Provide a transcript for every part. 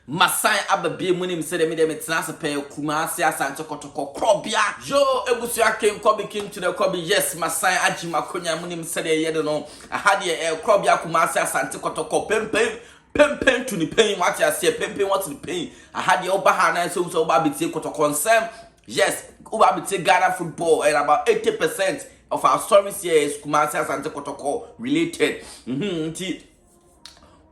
Masai ababie munim said me dem tenase pe Kumasi Asante Kotoko Krobia yo ebusia ken kobi kin to the kobi yes Masai ajima konya munim said ye no ahade e Krobia Kumasi Asante Kotoko pempen to the pain what you say pempen what the pain ahade oba ha na so oba bitie Kotoko nsem yes oba bitie Ghana football and about 80% of our stories here is Kumasi Asante Kotoko related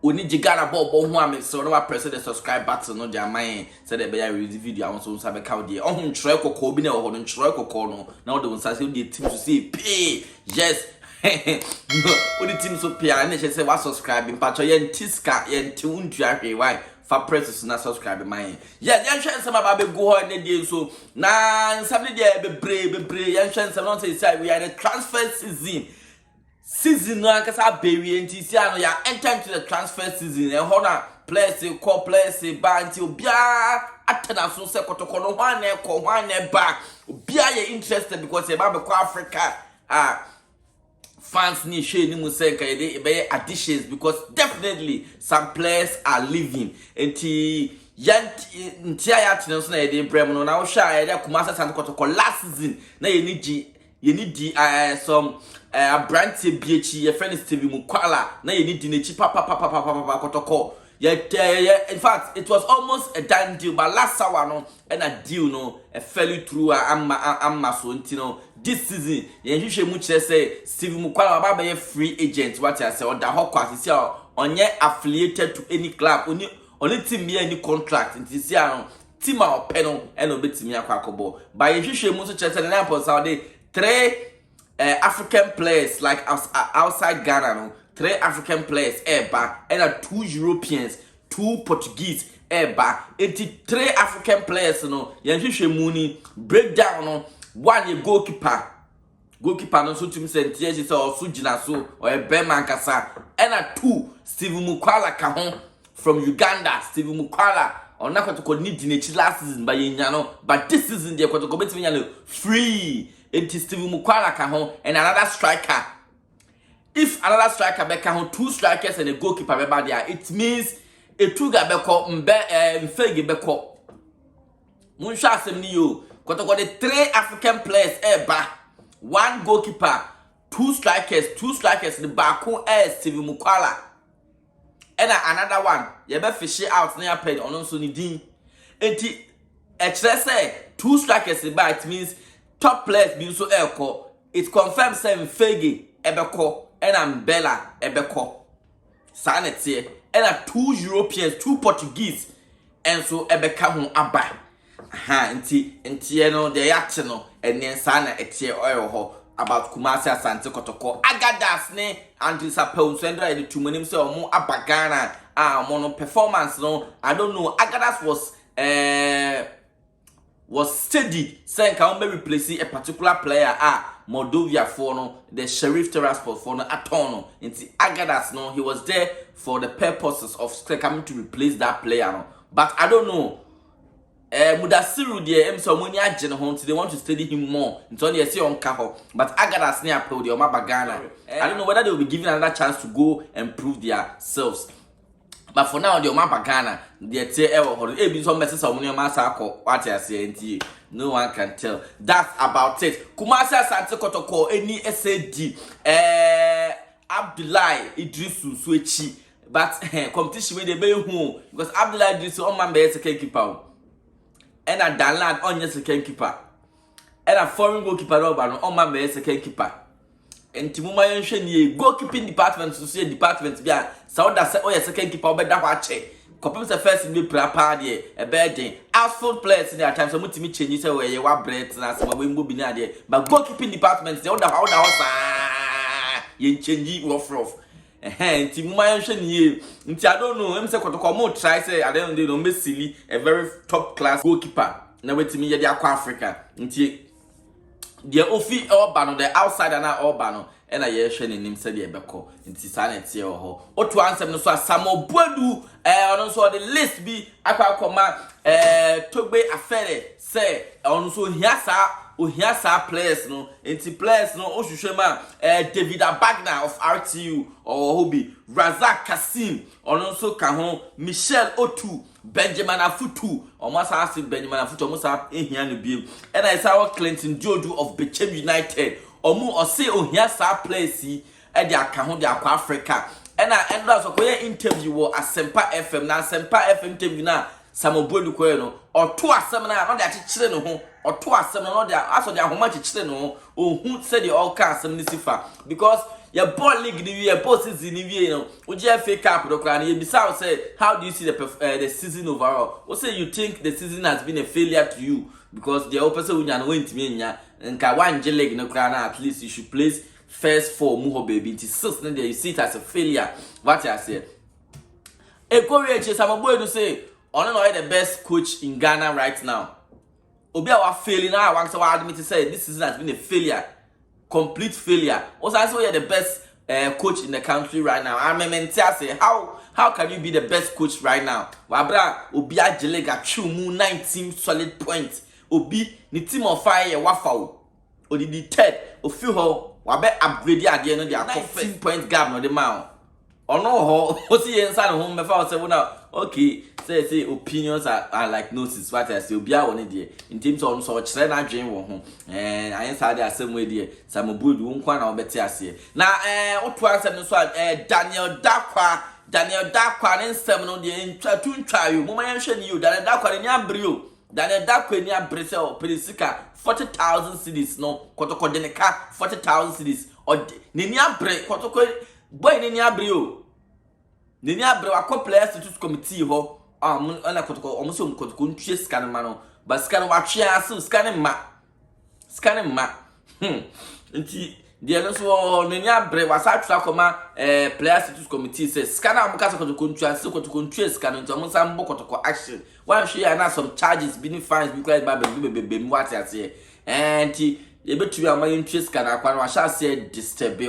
Oni jigara bo ho am so no press the subscribe button no dia man say the be release video I want so sabe ka dey ohun nchro kokko bi na ho no nchro kokko no na wo de unsa say the team to say pay yes no the team so pay and say wa subscribe mpacho ye ntiska ye nti untu ahwe why fa press na subscribe man yeah yan hwe nsem aba be go ho na dey so na nsam dey bebre yan hwe nsem no say we are in the transfer season no akasa bewie nti si ano ya enter into the transfer season e ho na players call players ba nti obia atena so se Kotoko no hwan na ko hwan na ba obia ye interested because e ba be ko Africa fans ni hwe ni mu se ka e be additions because definitely some players are leaving nti nti aya atena so na e dey brem no na wo hwa e dey Kumasi Asante Kotoko last season na ye need some brandy BH your friend Stevie Mukwala na you need nechi papa Kotoko in fact it was almost a done deal but last hour no and a deal no fell through amma so ntino this season you hwehwe mu kire say Stevie Mukwala ba be free agent what I say or da hokwa say onye affiliated to any club only team me any contract nti see no team a openo and obetimi akwakobo but you hwehwe mu so kire say na pon Saudi 3 African players like outside Ghana, no? 3 African players, and 2 Europeans, 2 Portuguese, 83 African players, no? Yanshishe Muni break down, no? 1 a goalkeeper no so to me say TJ so Sujina so or a Berman Kasa, and 2 Stevie Mukwala Kahon from Uganda, Stevie Mukwala. On not to need the last season by Yano, but this season they're going to go free. It is Stevie Mukwala Kahon and another striker. If another striker be Kahon, 2 strikers and a goalkeeper be there, it means a 2 ga beko mfege beko. Munsha semni yo. Kotoko the 3 African players 1 goalkeeper, 2 strikers the bako Stevie Mukwala. And another one, you be fish out near paid on so ni din. Enti say 2 strikers it means top players being so elko. It confirms 7 Fege ebeko and Ambella ebeko. Sanet here and 2 Europeans, 2 Portuguese and so ebeka hon aba. Aha enti no the action no and then sana etie oil ho about Kumasi Asante Kotoko agadas ne Andrew Sapon Sandra the 2 monim say omo abagana mono performance no I don't know agadas was steady saying can be replace a particular player Moldovia for no the Sheriff Tiraspol for no atono into agadas no he was there for the purposes of coming to replace that player no but I don't know Mudasiru de Msomoni agene ho they want to study him more until they see on Kaho but agadas near pro the Omabagana I don't know whether they will be given another chance to go and prove their selves. But for now, the Omabagana, they tell some messages of Masako, what I say, no one can tell. That's about it. Kumasi Asante Kotoko, any SAD, Abdullah Idrisu Switchy, but competition with the bay home because Abdullah Idrisu on my best second keeper, and a Dalan on your second keeper, and a foreign goalkeeper on my best second keeper. And Timuma Yensheni goalkeeping department to see department be so that say oh yes second keeper be da wache kopem say first me prepare there a bed outfield players in their time so mutimi change say we wa bread na so we mbo bi na there but goalkeeping department they order how that yen change rough Timuma Yensheni nti I don't know him say Kotoko mo try say I don't know me silly a very top class goalkeeper na wetimi ye dey akwa Africa nti the ofi Urbano, the outsider na Urbano, and I yeshe him said the Ebeko in Tisanet here or to answer no so Samo Boadu, also the list be Aquacoma, Togbe Affair, say, also Hiasa, ohia sa players no enti players no ohwehwema David Abagna of RTU or Hobby Razak Kassim ono nso ka ho Michelle Otu Benjamin Afutu almost asked Benjamin Afutu almost ehia no bi and I saw Clinton Jojo of Bechem United omu ose ohia sa players yi e de aka ho de akwa Africa and I end up so interview wo Asempa FM na Asempa FM interview na Samo Boadu koye no oto asem na no de akekire no ho oto asem no de aso de ahoma akekire no ohun said the all can asem ni sifa because your ball league ni your ball season ni wie no oje FA Cup do kra na you bisa say how do you see the season overall o say you think the season has been a failure to you because the opposite unya no wentimi nya nka wanje league no kra na at least you should place first four muho baby into six then you see it as a failure what I say e go reach Samo Boadu say Ono no the best coach in Ghana right now. Obi awa failing now. I want to admit to say this season has been a failure, complete failure. Also, I say you're the best coach in the country right now. I mean, say how can you be the best coach right now? Wabra Obi ajelega chumu 19 solid points. Obi ni team of fire wafao. Odi the third. Ofi ho wabe upgrade ade no dia 19 point gap no the man. Ono ho osi yensa no ho mefa say now. Okay, say opinions are like notice what I say obia won there in terms of so kire na dwen wo ho I answer the same way there Samo Boadu nkwa na obeti ase na oto ansem no so Daniel Dakwa ne nsem no de ntwa yo mo man hwe ni yo Daniel Dakwa ni abrio Daniel Dakwa ni abre se o perisika 40,000 cedis no Kotoko de ne ka 40,000 cedis o ni abre Kotoko boy ni abrio Nini abre wa players to committee ho ana Kotoko omuso Kotoko ntwe scan ma no ba scan wa twe aso scan ma nti de no so nini abre wa sa twa koma players to committee say scan am ka Kotoko ntwe aso Kotoko ntwe scan nti omusa mbo Kotoko action wa hwe ya na some charges being fines because ba be what I say and ye betu ya mayin ntwe scan akwa na wa sha say disturb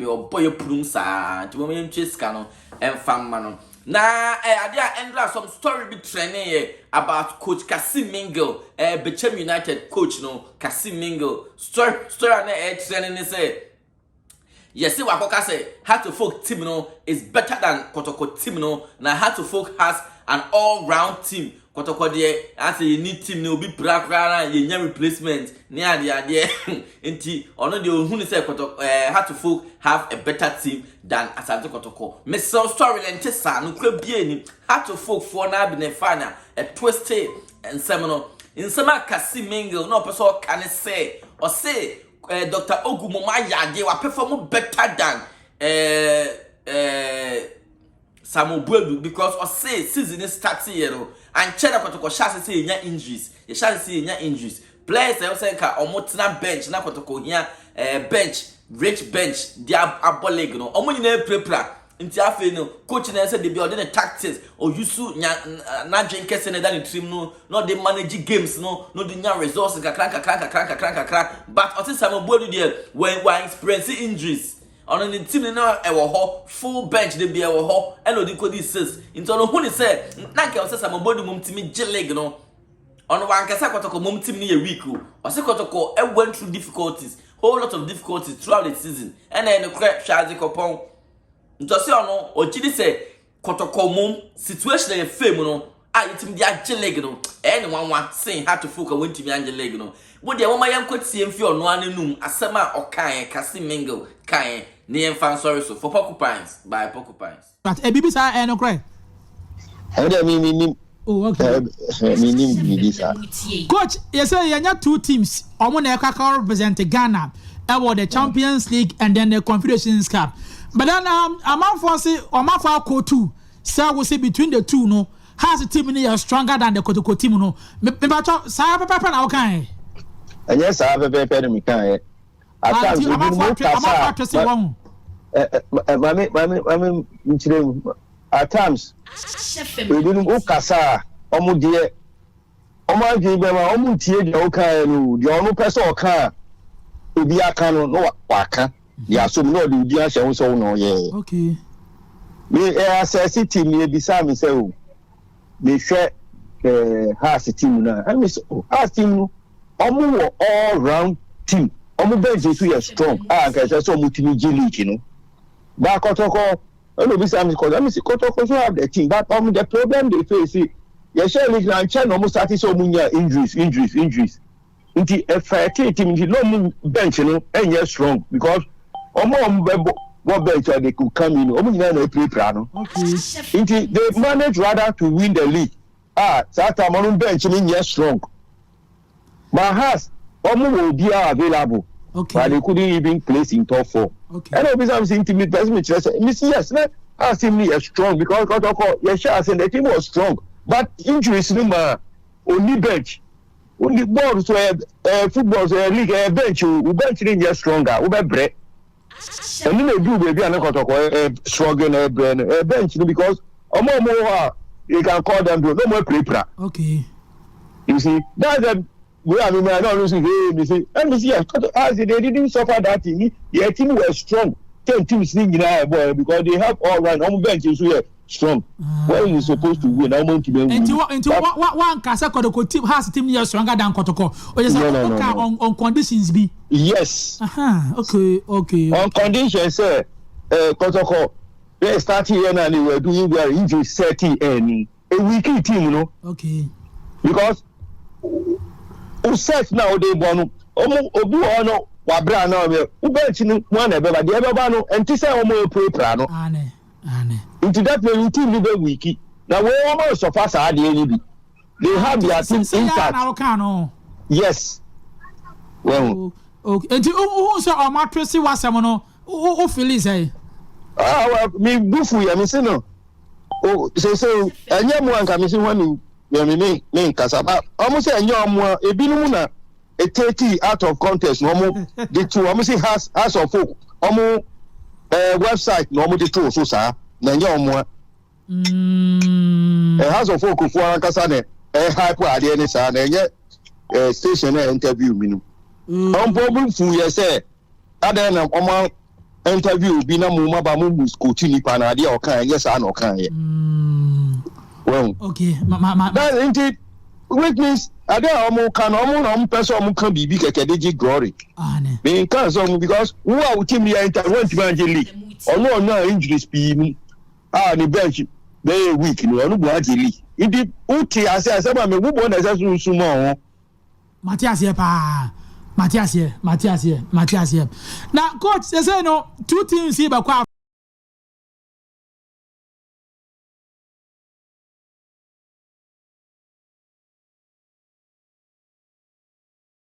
or boy prum sa nti mo mayin ntwe scan no enfamma no na ade a endra some story be training about coach Kassim Mingle Bechem United coach no Kassim Mingle story na training ni say yes we akoka say Heartofok team no is better than Kotoko team no na Heartofok has an all round team Kotoko there as you need team no be brakra na ye replacement ni ade enti ono de ohun say Kotoko Heartofok have a better team than Asante Kotoko me so story lente sa no kra bie ni Heartofok for na be ne final a twisted and seminal in sama Kassim Mingle no person can say or say Dr. Ogumoma Yade wa perform better than Samo Boadu because or say season is starting you know and Chena Kotoko shall say nya injuries you shall see nya injuries players they say ka omotina bench na Kotoko here bench rich bench dia aboleg no omo nyina prepra nti afi no coach na say dey be ordinary tactics or yusu na drinkese na dan team no dey manage games no dey nya resources kakra but o say Samo Boadu there when experience injuries on the team na e wo ho full bench dey be e wo ho and odi kodi 6 into no hu ni say na nke o say Samo Boadu mum team J-League no on wan kasa Kotoko mum team ni a week o say Kotoko e went through difficulties whole lot of difficulties throughout the season and then the crap Shazi Kopon into say ono o gidi say Kotoko mum situation e fame no team dia J-League no anyone saying Heartofok went to me J-League no wo de wo ma yan kwati emfi ono anenum asema okan Kassim Mingle kan ne enfan sorry so for porcupines by porcupines but bibi sa no cry me oh okay me coach you say you two teams omo na ekaka represent Ghana about the Champions League and then the Confederations Cup but then among force omafa ko two say we say between the two no has a team is stronger than the Kotoko team no me sa papa na okan yes I have a me kan at times we at times we didn't go kasa omo de omo adwi be ma omo tie de okan no de omo pese okan obi aka no waka ya so no de udi ahye wo so no ye okay me assess team me bisa me say o me hwe has team na I miss has team no omo all round team omo bench is so strong nka say so omo team G League no ba Kotoko no be say Kotoko so have the team but the problem they face is you share league and China omo start so omo nya injuries nti fighting team no bench no enye strong because omo bebo what bench they could come in omo nya na play no nti they manage rather to win the league that time omo bench no nya strong but has omo will be available but they couldn't even place in top 4 and obviously saying to me person me yes I team is strong because you share say the team was strong but injuries no ma only bench only ball so football so league bench we bench dey get stronger we be break and you do baby and Kotoko struggle bench because omo you can call them no more play okay you see that's the we are not losing you see and you see as they didn't suffer that thing the team was strong 10 teams in because they have all right on bench so strong when you supposed to win I want to win into one Kasa Kotoko team has team here stronger than Kotoko or just on conditions be yes okay on conditions Kotoko they start here and they were doing their injury 30 and a weak team you know okay because who set now they born obi ono wabra na o bench ni one ebe ba de ebe ba no enti say omo play no ane into that way you team be weak na we omo so far sa de ni bi they have their team intact yes well okay enti who say o matresi wasem no who feel say well me bufu ya me say no o say anya mu anka me say wani ya me kasaba omo say anya omo ebinu na a 30 out of contest no more the two I say has of folk omo website no more the two so sir na nya omo has of folk for ankasa ne hype ade ne sir na nya station na interview mi no problem fu ye say ada na omo interview bi na mu maba mu school ni pa na ade o kan yes na o kan ye well okay that indeed which means I don't know can person can be big Kekedeji glory. Me can so because who are team the enter went to league. Or no injuries be the bench very weak no no go league. Indeed uti as I say me who born as sumo. Matthias here pa. Matthias here. Now coach say no two teams here ba